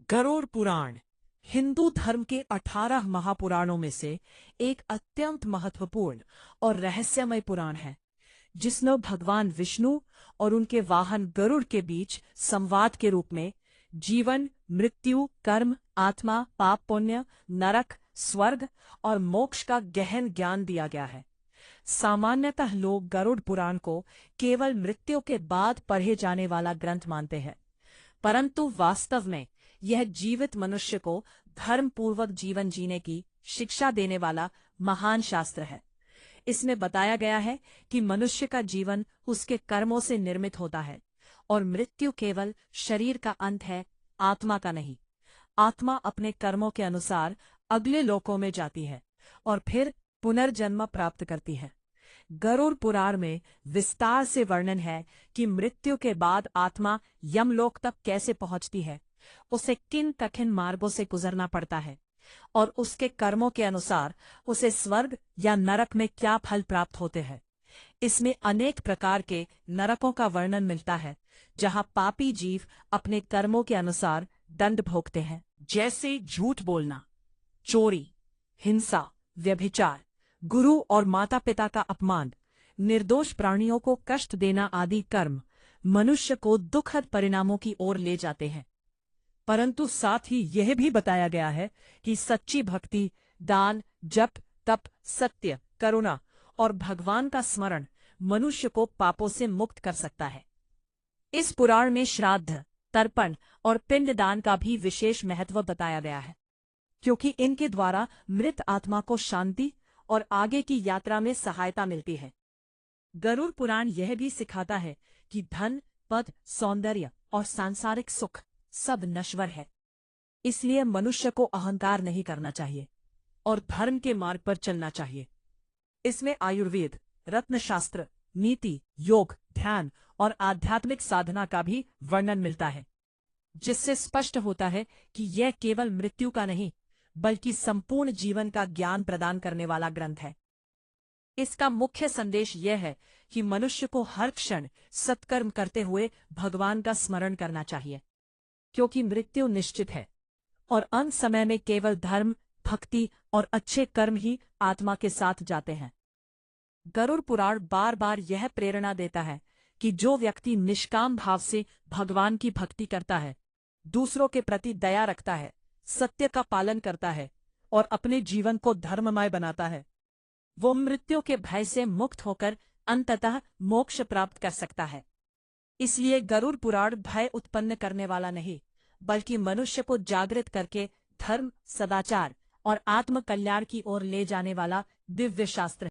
गरुड़ पुराण हिंदू धर्म के 18 महापुराणों में से एक अत्यंत महत्वपूर्ण और रहस्यमय पुराण है, जिसने भगवान विष्णु और उनके वाहन गरुड़ के बीच संवाद के रूप में जीवन, मृत्यु, कर्म, आत्मा, पाप पुण्य, नरक, स्वर्ग और मोक्ष का गहन ज्ञान दिया गया है। सामान्यतः लोग गरुड़ पुराण को केवल मृत्यु के बाद पढ़े जाने वाला ग्रंथ मानते हैं, परंतु वास्तव में यह जीवित मनुष्य को धर्मपूर्वक जीवन जीने की शिक्षा देने वाला महान शास्त्र है। इसमें बताया गया है कि मनुष्य का जीवन उसके कर्मों से निर्मित होता है और मृत्यु केवल शरीर का अंत है, आत्मा का नहीं। आत्मा अपने कर्मों के अनुसार अगले लोकों में जाती है और फिर पुनर्जन्म प्राप्त करती है। गरुड़ पुराण में विस्तार से वर्णन है कि मृत्यु के बाद आत्मा यमलोक तक कैसे पहुंचती है, उसे किन कठिन मार्गों से गुजरना पड़ता है और उसके कर्मों के अनुसार उसे स्वर्ग या नरक में क्या फल प्राप्त होते हैं। इसमें अनेक प्रकार के नरकों का वर्णन मिलता है, जहां पापी जीव अपने कर्मों के अनुसार दंड भोगते हैं, जैसे झूठ बोलना, चोरी, हिंसा, व्यभिचार, गुरु और माता पिता का अपमान, निर्दोष प्राणियों को कष्ट देना आदि कर्म मनुष्य को दुखद परिणामों की ओर ले जाते हैं। परंतु साथ ही यह भी बताया गया है कि सच्ची भक्ति, दान, जप, तप, सत्य, करुणा और भगवान का स्मरण मनुष्य को पापों से मुक्त कर सकता है। इस पुराण में श्राद्ध, तर्पण और पिंडदान का भी विशेष महत्व बताया गया है, क्योंकि इनके द्वारा मृत आत्मा को शांति और आगे की यात्रा में सहायता मिलती है। गरुड़ पुराण यह भी सिखाता है कि धन, पद, सौंदर्य और सांसारिक सुख सब नश्वर है, इसलिए मनुष्य को अहंकार नहीं करना चाहिए और धर्म के मार्ग पर चलना चाहिए। इसमें आयुर्वेद, रत्नशास्त्र, नीति, योग, ध्यान और आध्यात्मिक साधना का भी वर्णन मिलता है, जिससे स्पष्ट होता है कि यह केवल मृत्यु का नहीं बल्कि संपूर्ण जीवन का ज्ञान प्रदान करने वाला ग्रंथ है। इसका मुख्य संदेश यह है कि मनुष्य को हर क्षण सत्कर्म करते हुए भगवान का स्मरण करना चाहिए, क्योंकि मृत्यु निश्चित है और अंत समय में केवल धर्म, भक्ति और अच्छे कर्म ही आत्मा के साथ जाते हैं। गरुड़ पुराण बार बार यह प्रेरणा देता है कि जो व्यक्ति निष्काम भाव से भगवान की भक्ति करता है, दूसरों के प्रति दया रखता है, सत्य का पालन करता है और अपने जीवन को धर्ममय बनाता है, वो मृत्यु के भय से मुक्त होकर अंततः मोक्ष प्राप्त कर सकता है। इसलिए गरुड़ पुराण भय उत्पन्न करने वाला नहीं, बल्कि मनुष्य को जागृत करके धर्म, सदाचार और आत्म कल्याण की ओर ले जाने वाला दिव्य शास्त्र है।